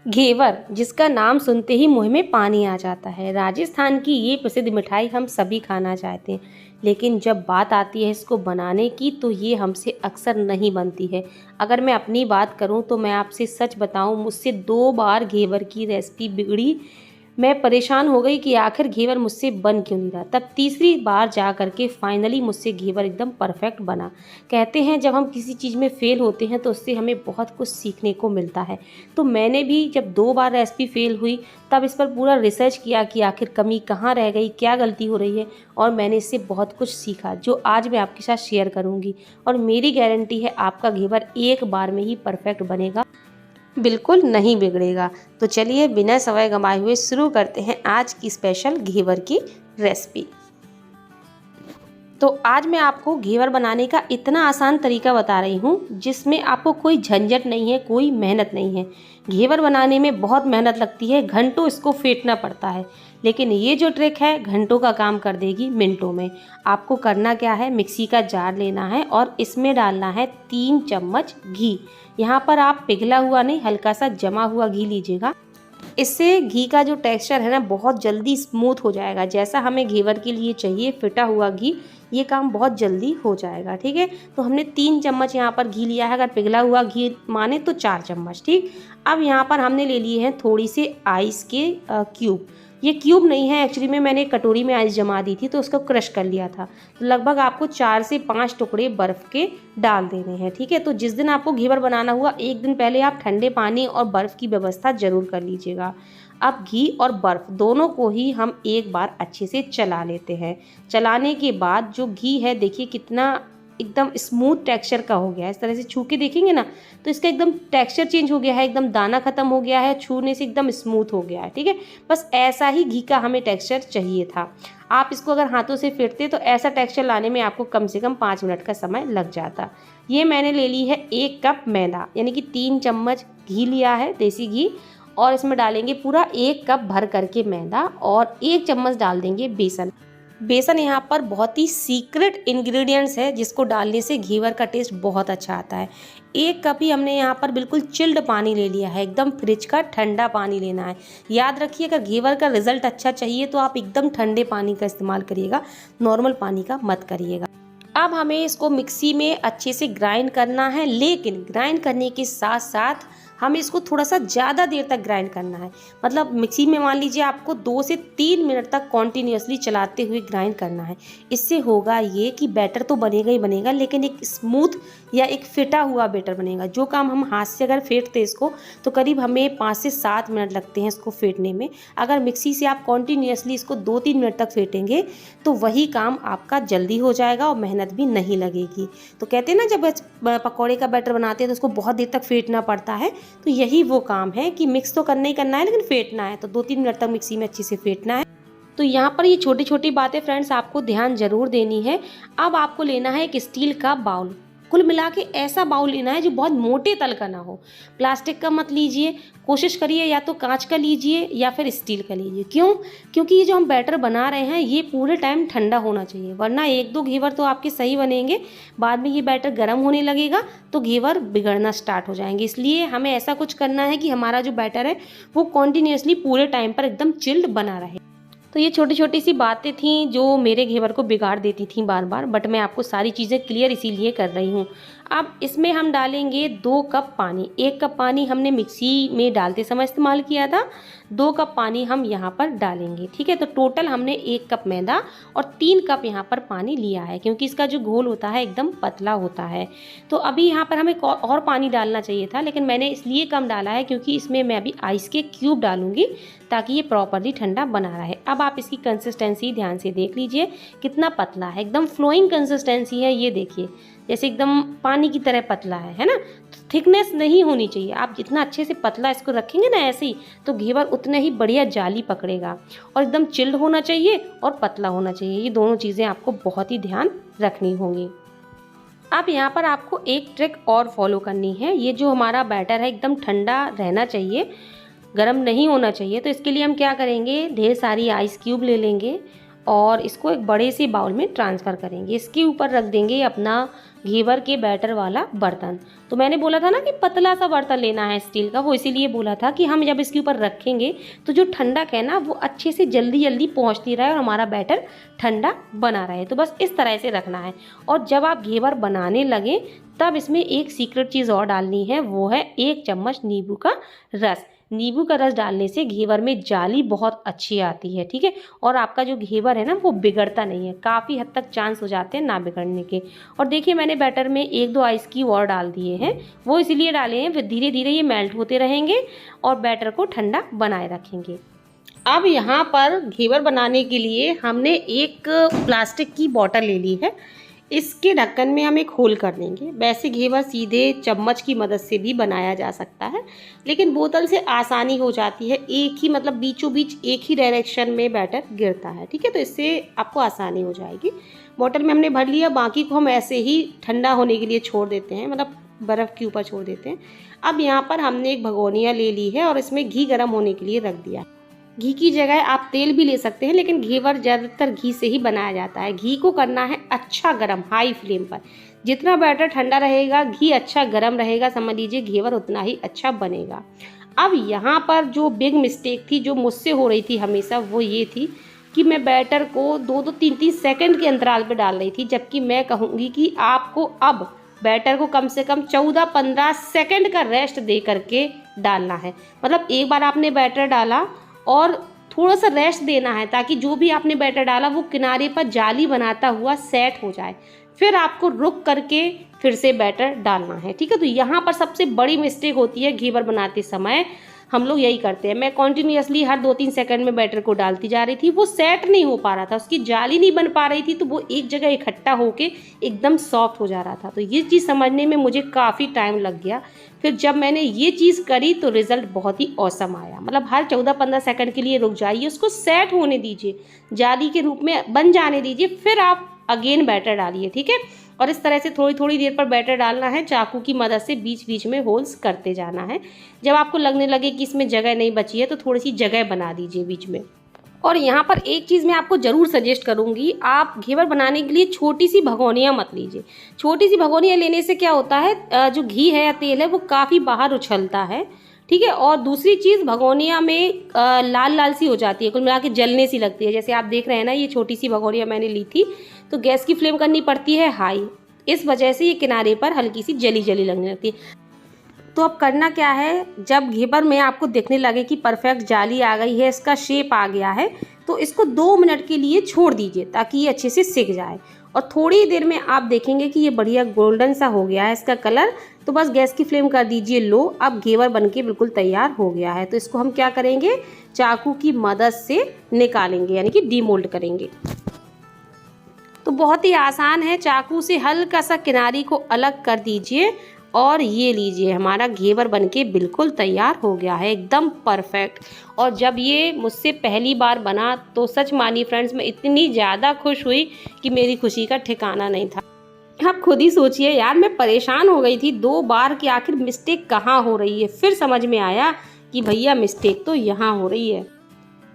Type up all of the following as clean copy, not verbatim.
घेवर, जिसका नाम सुनते ही मुंह में पानी आ जाता है। राजस्थान की ये प्रसिद्ध मिठाई हम सभी खाना चाहते हैं, लेकिन जब बात आती है इसको बनाने की तो ये हमसे अक्सर नहीं बनती है। अगर मैं अपनी बात करूं तो मैं आपसे सच बताऊं, मुझसे 2 बार घेवर की रेसिपी बिगड़ी। मैं परेशान हो गई कि आखिर घेवर मुझसे बन क्यों नहीं रहा। तब तीसरी बार जा कर के फाइनली मुझसे घेवर एकदम परफेक्ट बना। कहते हैं जब हम किसी चीज़ में फ़ेल होते हैं तो उससे हमें बहुत कुछ सीखने को मिलता है। तो मैंने भी जब 2 बार रेसिपी फ़ेल हुई तब इस पर पूरा रिसर्च किया कि आखिर कमी कहाँ रह गई, क्या गलती हो रही है, और मैंने इससे बहुत कुछ सीखा जो आज मैं आपके साथ शेयर करूँगी। और मेरी गारंटी है आपका घेवर एक बार में ही परफेक्ट बनेगा, बिल्कुल नहीं बिगड़ेगा। तो चलिए बिना समय गंवाए हुए शुरू करते हैं आज की स्पेशल घेवर की रेसिपी। तो आज मैं आपको घेवर बनाने का इतना आसान तरीका बता रही हूँ जिसमें आपको कोई झंझट नहीं है, कोई मेहनत नहीं है। घेवर बनाने में बहुत मेहनत लगती है, घंटों इसको फेंटना पड़ता है, लेकिन ये जो ट्रिक है घंटों का काम कर देगी मिनटों में। आपको करना क्या है, मिक्सी का जार लेना है और इसमें डालना है 3 चम्मच घी। यहाँ पर आप पिघला हुआ नहीं, हल्का सा जमा हुआ घी लीजिएगा। इससे घी का जो टेक्सचर है ना बहुत जल्दी स्मूथ हो जाएगा। जैसा हमें घेवर के लिए चाहिए फिटा हुआ घी, ये काम बहुत जल्दी हो जाएगा। ठीक है, तो हमने 3 चम्मच यहाँ पर घी लिया है। अगर पिघला हुआ घी माने तो 4 चम्मच। ठीक, अब यहाँ पर हमने ले लिए हैं थोड़ी से आइस के क्यूब। ये क्यूब नहीं है, एक्चुअली में मैंने कटोरी में आइस जमा दी थी तो उसको क्रश कर लिया था। तो लगभग आपको 4 से 5 टुकड़े बर्फ़ के डाल देने हैं। ठीक है, तो जिस दिन आपको घेवर बनाना हुआ एक दिन पहले आप ठंडे पानी और बर्फ़ की व्यवस्था ज़रूर कर लीजिएगा। अब घी और बर्फ़ दोनों को ही हम एक बार अच्छे से चला लेते हैं। चलाने के बाद जो घी है देखिए कितना एकदम स्मूथ टेक्सचर का हो गया है। इस तरह से छू के देखेंगे ना तो इसका एकदम टेक्सचर चेंज हो गया है, एकदम दाना ख़त्म हो गया है, छूने से एकदम स्मूथ हो गया है। ठीक है, बस ऐसा ही घी का हमें टेक्सचर चाहिए था। आप इसको अगर हाथों से फेंटते तो ऐसा टेक्सचर लाने में आपको कम से कम 5 मिनट का समय लग जाता। ये मैंने ले ली है 1 कप मैदा, यानी कि 3 चम्मच घी लिया है, देसी घी, और इसमें डालेंगे पूरा 1 कप भर करके मैदा और 1 चम्मच डाल देंगे बेसन। बेसन यहाँ पर बहुत ही सीक्रेट इंग्रेडिएंट्स है जिसको डालने से घेवर का टेस्ट बहुत अच्छा आता है। 1 कप ही हमने यहाँ पर बिल्कुल चिल्ड पानी ले लिया है, एकदम फ्रिज का ठंडा पानी लेना है। याद रखिए अगर घेवर का रिजल्ट अच्छा चाहिए तो आप एकदम ठंडे पानी का इस्तेमाल करिएगा, नॉर्मल पानी का मत करिएगा। अब हमें इसको मिक्सी में अच्छे से ग्राइंड करना है, लेकिन ग्राइंड करने के साथ साथ हमें इसको थोड़ा सा ज़्यादा देर तक ग्राइंड करना है। मतलब मिक्सी में मान लीजिए आपको 2 से 3 मिनट तक कॉन्टीन्यूसली चलाते हुए ग्राइंड करना है। इससे होगा ये कि बैटर तो बनेगा ही बनेगा, लेकिन एक स्मूथ या एक फिटा हुआ बैटर बनेगा। जो काम हम हाथ से अगर फेंटते इसको तो करीब हमें 5 से 7 मिनट लगते हैं इसको फेंटने में। अगर मिक्सी से आप कॉन्टीन्यूसली इसको 2-3 मिनट तक फेंटेंगे तो वही काम आपका जल्दी हो जाएगा और मेहनत भी नहीं लगेगी। तो कहते हैं ना जब पकौड़े का बैटर बनाते हैं तो उसको बहुत देर तक फेंटना पड़ता है, तो यही वो काम है कि मिक्स तो करना ही करना है लेकिन फेंटना है, तो 2-3 मिनट तक मिक्सी में अच्छे से फेंटना है। तो यहाँ पर ये छोटी छोटी बातें फ्रेंड्स आपको ध्यान जरूर देनी है। अब आपको लेना है एक स्टील का बाउल। कुल मिला के ऐसा बाउल लेना है जो बहुत मोटे तल का ना हो। प्लास्टिक का मत लीजिए, कोशिश करिए या तो कांच का लीजिए या फिर स्टील का लीजिए। क्यों? क्योंकि ये जो हम बैटर बना रहे हैं ये पूरे टाइम ठंडा होना चाहिए, वरना 1-2 घेवर तो आपके सही बनेंगे, बाद में ये बैटर गर्म होने लगेगा तो घेवर बिगड़ना स्टार्ट हो जाएंगे। इसलिए हमें ऐसा कुछ करना है कि हमारा जो बैटर है वो कॉन्टीन्यूसली पूरे टाइम पर एकदम चिल्ड बना रहे। तो ये छोटी छोटी सी बातें थी जो मेरे घेवर को बिगाड़ देती थी बार बार, बट मैं आपको सारी चीज़ें क्लियर इसीलिए कर रही हूँ। अब इसमें हम डालेंगे 2 कप पानी। 1 कप पानी हमने मिक्सी में डालते समय इस्तेमाल किया था, 2 कप पानी हम यहाँ पर डालेंगे। ठीक है, तो टोटल हमने 1 कप मैदा और 3 कप यहाँ पर पानी लिया है, क्योंकि इसका जो घोल होता है एकदम पतला होता है। तो अभी यहाँ पर हमें और पानी डालना चाहिए था, लेकिन मैंने इसलिए कम डाला है क्योंकि इसमें मैं अभी आइस के क्यूब डालूंगी ताकि ये प्रॉपरली ठंडा बना रहे। अब आप इसकी कंसिस्टेंसी ध्यान से देख लीजिए कितना पतला है, एकदम फ्लोइंग कंसिस्टेंसी है। ये देखिए जैसे एकदम पानी की तरह पतला है ना। थिकनेस नहीं होनी चाहिए। आप जितना अच्छे से पतला इसको रखेंगे ना ऐसे ही, तो घेवर उतने ही बढ़िया जाली पकड़ेगा। और एकदम चिल्ड होना चाहिए और पतला होना चाहिए, ये दोनों चीज़ें आपको बहुत ही ध्यान रखनी होंगी। अब यहाँ पर आपको एक ट्रिक और फॉलो करनी है। ये जो हमारा बैटर है एकदम ठंडा रहना चाहिए, गर्म नहीं होना चाहिए। तो इसके लिए हम क्या करेंगे, ढेर सारी आइस क्यूब ले लेंगे और इसको एक बड़े से बाउल में ट्रांसफ़र करेंगे। इसके ऊपर रख देंगे अपना घेवर के बैटर वाला बर्तन। तो मैंने बोला था ना कि पतला सा बर्तन लेना है स्टील का, वो इसीलिए बोला था कि हम जब इसके ऊपर रखेंगे तो जो ठंडक है ना वो अच्छे से जल्दी जल्दी पहुंचती रहे और हमारा बैटर ठंडा बना रहे। तो बस इस तरह से रखना है। और जब आप घेवर बनाने लगें तब इसमें एक सीक्रेट चीज़ और डालनी है, वो है 1 चम्मच नींबू का रस। नींबू का रस डालने से घेवर में जाली बहुत अच्छी आती है, ठीक है। और आपका जो घेवर है ना वो बिगड़ता नहीं है, काफ़ी हद तक चांस हो जाते हैं ना बिगड़ने के। और देखिए मैंने बैटर में 1-2 आइस क्यूब और डाल दिए हैं, वो इसीलिए डाले हैं, फिर धीरे धीरे ये मेल्ट होते रहेंगे और बैटर को ठंडा बनाए रखेंगे। अब यहाँ पर घेवर बनाने के लिए हमने एक प्लास्टिक की बॉटल ले ली है। इसके ढक्कन में हम एक होल कर देंगे। वैसे घेवर सीधे चम्मच की मदद से भी बनाया जा सकता है, लेकिन बोतल से आसानी हो जाती है, एक ही मतलब बीचों बीच एक ही डायरेक्शन में बैटर गिरता है, ठीक है। तो इससे आपको आसानी हो जाएगी। बॉटल में हमने भर लिया, बाकी को हम ऐसे ही ठंडा होने के लिए छोड़ देते हैं, मतलब बर्फ़ के ऊपर छोड़ देते हैं। अब यहाँ पर हमने एक भगोनिया ले ली है और इसमें घी गर्म होने के लिए रख दिया। घी की जगह आप तेल भी ले सकते हैं, लेकिन घेवर ज़्यादातर घी से ही बनाया जाता है। घी को करना है अच्छा गरम, हाई फ्लेम पर। जितना बैटर ठंडा रहेगा, घी अच्छा गरम रहेगा, समझ लीजिए घेवर उतना ही अच्छा बनेगा। अब यहाँ पर जो बिग मिस्टेक थी, जो मुझसे हो रही थी हमेशा, वो ये थी कि मैं बैटर को 2-2 3-3 सेकंड के अंतराल पर डाल रही थी, जबकि मैं कहूँगी कि आपको अब बैटर को कम से कम 14-15 सेकंड का रेस्ट दे करके डालना है। मतलब एक बार आपने बैटर डाला और थोड़ा सा रेस्ट देना है, ताकि जो भी आपने बैटर डाला वो किनारे पर जाली बनाता हुआ सेट हो जाए। फिर आपको रुक करके फिर से बैटर डालना है, ठीक है। तो यहाँ पर सबसे बड़ी मिस्टेक होती है घेवर बनाते समय, हम लोग यही करते हैं। मैं कॉन्टीन्यूसली हर 2-3 सेकंड में बैटर को डालती जा रही थी, वो सेट नहीं हो पा रहा था, उसकी जाली नहीं बन पा रही थी, तो वो एक जगह इकट्ठा होके एकदम सॉफ्ट हो जा रहा था। तो ये चीज़ समझने में मुझे काफ़ी टाइम लग गया। फिर जब मैंने ये चीज़ करी तो रिज़ल्ट बहुत ही ऑसम आया। मतलब हर 14-15 सेकंड के लिए रुक जाइए, उसको सेट होने दीजिए, जाली के रूप में बन जाने दीजिए, फिर आप अगेन बैटर डालिए, ठीक है। और इस तरह से थोड़ी थोड़ी देर पर बैटर डालना है, चाकू की मदद से बीच बीच में होल्स करते जाना है। जब आपको लगने लगे कि इसमें जगह नहीं बची है तो थोड़ी सी जगह बना दीजिए बीच में। और यहाँ पर एक चीज़ मैं आपको ज़रूर सजेस्ट करूँगी, आप घेवर बनाने के लिए छोटी सी भगोनियाँ मत लीजिए। छोटी सी भगोनियाँ लेने से क्या होता है, जो घी है या तेल है वो काफ़ी बाहर उछलता है, ठीक है। और दूसरी चीज़, भगोनिया में लाल लाल सी हो जाती है, कुल मिला के जलने सी लगती है। जैसे आप देख रहे हैं ना, ये छोटी सी भगोनिया मैंने ली थी, तो गैस की फ्लेम करनी पड़ती है हाई, इस वजह से ये किनारे पर हल्की सी जली जली लगने लगती है। तो अब करना क्या है, जब घेवर में आपको दिखने लगे कि परफेक्ट जाली आ गई है, इसका शेप आ गया है, तो इसको 2 मिनट के लिए छोड़ दीजिए ताकि ये अच्छे से सिक जाए। और थोड़ी देर में आप देखेंगे कि ये बढ़िया गोल्डन सा हो गया है इसका कलर। तो बस गैस की फ्लेम कर दीजिए लो। अब घेवर बनके बिल्कुल तैयार हो गया है। तो इसको हम क्या करेंगे, चाकू की मदद से निकालेंगे, यानी कि डीमोल्ड करेंगे। तो बहुत ही आसान है, चाकू से हल्का सा किनारी को अलग कर दीजिए और ये लीजिए, हमारा घेवर बनके बिल्कुल तैयार हो गया है, एकदम परफेक्ट। और जब ये मुझसे पहली बार बना तो सच मानिए फ्रेंड्स, मैं इतनी ज़्यादा खुश हुई कि मेरी खुशी का ठिकाना नहीं था। आप खुद ही सोचिए यार, मैं परेशान हो गई थी 2 बार कि आखिर मिस्टेक कहाँ हो रही है। फिर समझ में आया कि भैया मिस्टेक तो यहाँ हो रही है।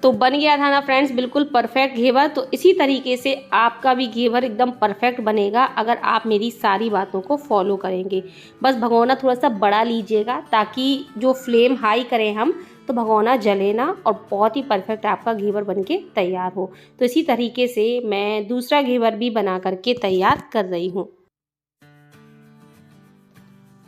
तो बन गया था ना फ्रेंड्स बिल्कुल परफेक्ट घेवर। तो इसी तरीके से आपका भी घेवर एकदम परफेक्ट बनेगा अगर आप मेरी सारी बातों को फॉलो करेंगे। बस भगोना थोड़ा सा बड़ा लीजिएगा ताकि जो फ्लेम हाई करें हम तो भगोना जले ना, और बहुत ही परफेक्ट आपका घेवर बनके तैयार हो। तो इसी तरीके से मैं दूसरा घेवर भी बना करके तैयार कर रही हूँ।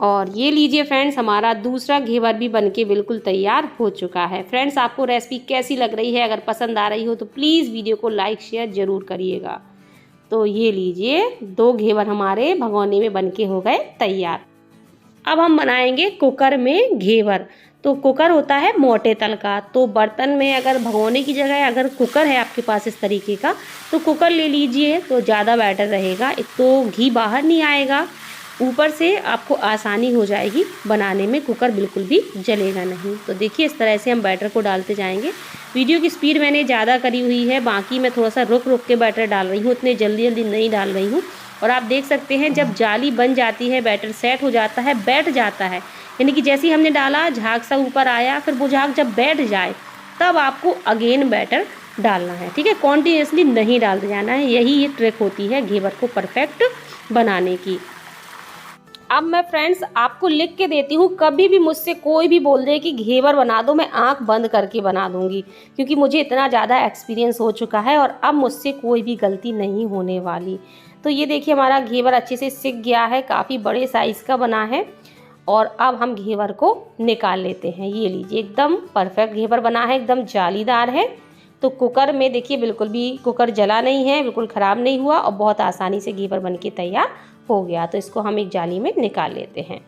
और ये लीजिए फ्रेंड्स, हमारा दूसरा घेवर भी बनके बिल्कुल तैयार हो चुका है। फ्रेंड्स, आपको रेसिपी कैसी लग रही है? अगर पसंद आ रही हो तो प्लीज़ वीडियो को लाइक शेयर ज़रूर करिएगा। तो ये लीजिए, 2 घेवर हमारे भगोने में बनके हो गए तैयार। अब हम बनाएंगे कुकर में घेवर। तो कुकर होता है मोटे तल का, तो बर्तन में अगर भगोने की जगह अगर कुकर है आपके पास इस तरीके का, तो कुकर ले लीजिए, तो ज़्यादा बेटर रहेगा। एक तो घी बाहर नहीं आएगा, ऊपर से आपको आसानी हो जाएगी बनाने में, कुकर बिल्कुल भी जलेगा नहीं। तो देखिए इस तरह से हम बैटर को डालते जाएंगे। वीडियो की स्पीड मैंने ज़्यादा करी हुई है, बाकी मैं थोड़ा सा रुक रुक के बैटर डाल रही हूँ, इतने जल्दी जल्दी नहीं डाल रही हूँ। और आप देख सकते हैं जब जाली बन जाती है, बैटर सेट हो जाता है, बैठ जाता है, यानी कि जैसे ही हमने डाला झाग सा ऊपर आया, फिर वो झाग जब बैठ जाए तब आपको अगेन बैटर डालना है, ठीक है। कॉन्टिन्यूसली नहीं डालते जाना है, यही ये ट्रिक होती है घेवर को परफेक्ट बनाने की। अब मैं फ्रेंड्स आपको लिख के देती हूँ, कभी भी मुझसे कोई भी बोल दे कि घेवर बना दो, मैं आंख बंद करके बना दूंगी, क्योंकि मुझे इतना ज़्यादा एक्सपीरियंस हो चुका है और अब मुझसे कोई भी गलती नहीं होने वाली। तो ये देखिए हमारा घेवर अच्छे से सिक गया है, काफ़ी बड़े साइज़ का बना है। और अब हम घेवर को निकाल लेते हैं। ये लीजिए एकदम परफेक्ट घेवर बना है, एकदम जालीदार है। तो कुकर में देखिए बिल्कुल भी कुकर जला नहीं है, बिल्कुल ख़राब नहीं हुआ और बहुत आसानी से घेवर बन के तैयार हो गया। तो इसको हम एक जाली में निकाल लेते हैं।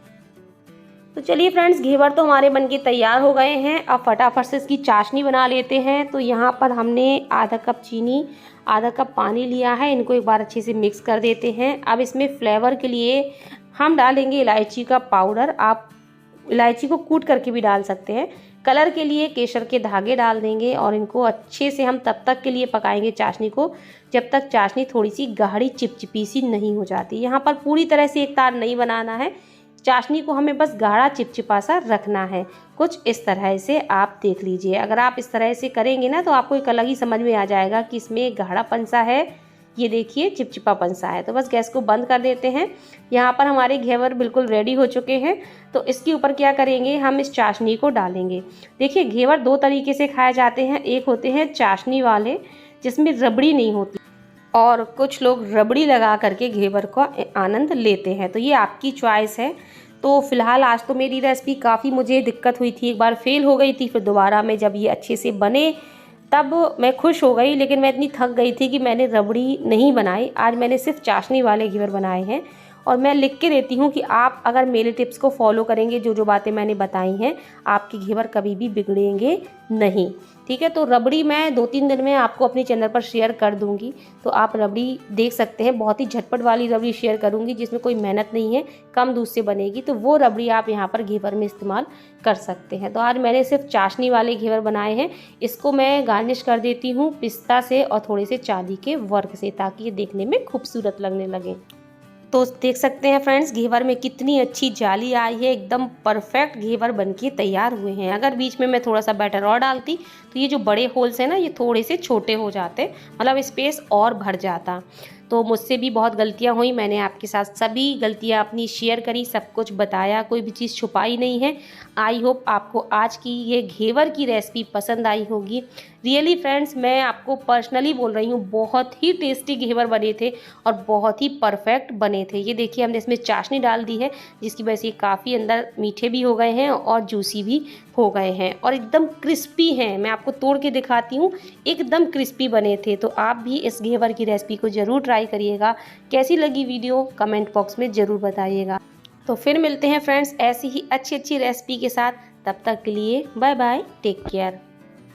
तो चलिए फ्रेंड्स, घेवर तो हमारे बनके तैयार हो गए हैं। अब फटाफट से इसकी चाशनी बना लेते हैं। तो यहाँ पर हमने आधा कप चीनी, आधा कप पानी लिया है, इनको एक बार अच्छे से मिक्स कर देते हैं। अब इसमें फ्लेवर के लिए हम डालेंगे इलायची का पाउडर। आप इलायची को कूट करके भी डाल सकते हैं। कलर के लिए केसर के धागे डाल देंगे और इनको अच्छे से हम तब तक के लिए पकाएंगे चाशनी को, जब तक चाशनी थोड़ी सी गाढ़ी चिपचिपी सी नहीं हो जाती। यहाँ पर पूरी तरह से एक तार नहीं बनाना है, चाशनी को हमें बस गाढ़ा चिपचिपा सा रखना है। कुछ इस तरह से आप देख लीजिए। अगर आप इस तरह से करेंगे ना तो आपको एक अलग ही समझ में आ जाएगा कि इसमें गाढ़ापन सा है, ये देखिए चिपचिपापन सा है। तो बस गैस को बंद कर देते हैं। यहाँ पर हमारे घेवर बिल्कुल रेडी हो चुके हैं। तो इसके ऊपर क्या करेंगे, हम इस चाशनी को डालेंगे। देखिए घेवर दो तरीके से खाए जाते हैं। एक होते हैं चाशनी वाले जिसमें रबड़ी नहीं होती, और कुछ लोग रबड़ी लगा करके घेवर का आनंद लेते हैं। तो ये आपकी चॉइस है। तो फिलहाल आज तो मेरी रेसिपी काफ़ी मुझे दिक्कत हुई थी, एक बार फेल हो गई थी, फिर दोबारा में जब ये अच्छे से बने तब मैं खुश हो गई। लेकिन मैं इतनी थक गई थी कि मैंने रबड़ी नहीं बनाई। आज मैंने सिर्फ चाशनी वाले घेवर बनाए हैं। और मैं लिख के देती हूँ कि आप अगर मेरे टिप्स को फॉलो करेंगे, जो जो बातें मैंने बताई हैं, आपके घेवर कभी भी बिगड़ेंगे नहीं, ठीक है। तो रबड़ी मैं 2-3 दिन में आपको अपने चैनल पर शेयर कर दूंगी, तो आप रबड़ी देख सकते हैं। बहुत ही झटपट वाली रबड़ी शेयर करूंगी जिसमें कोई मेहनत नहीं है, कम दूध से बनेगी। तो वो रबड़ी आप यहाँ पर घेवर में इस्तेमाल कर सकते हैं। तो आज मैंने सिर्फ चाशनी वाले घेवर बनाए हैं। इसको मैं गार्निश कर देती हूँ पिस्ता से और थोड़े से चांदी के वर्क से, ताकि ये देखने में खूबसूरत लगने लगे। तो देख सकते हैं फ्रेंड्स, घेवर में कितनी अच्छी जाली आई है, एकदम परफेक्ट घेवर बनके तैयार हुए हैं। अगर बीच में मैं थोड़ा सा बैटर और डालती तो ये जो बड़े होल्स हैं ना, ये थोड़े से छोटे हो जाते, मतलब स्पेस और भर जाता। तो मुझसे भी बहुत गलतियां हुई, मैंने आपके साथ सभी गलतियां अपनी शेयर करी, सब कुछ बताया, कोई भी चीज़ छुपाई नहीं है। आई होप आपको आज की ये घेवर की रेसिपी पसंद आई होगी। रियली फ्रेंड्स, मैं आपको पर्सनली बोल रही हूँ, बहुत ही टेस्टी घेवर बने थे और बहुत ही परफेक्ट बने थे। ये देखिए हमने इसमें चाशनी डाल दी है, जिसकी वजह से काफ़ी अंदर मीठे भी हो गए हैं और जूसी भी हो गए हैं और एकदम क्रिस्पी हैं। मैं आपको तोड़ के दिखाती हूँ, एकदम क्रिस्पी बने थे। तो आप भी इस घेवर की रेसिपी को ज़रूर ट्राई करिएगा। कैसी लगी वीडियो कमेंट बॉक्स में ज़रूर बताइएगा। तो फिर मिलते हैं फ्रेंड्स ऐसी ही अच्छी अच्छी रेसिपी के साथ। तब तक के लिए बाय बाय, टेक केयर।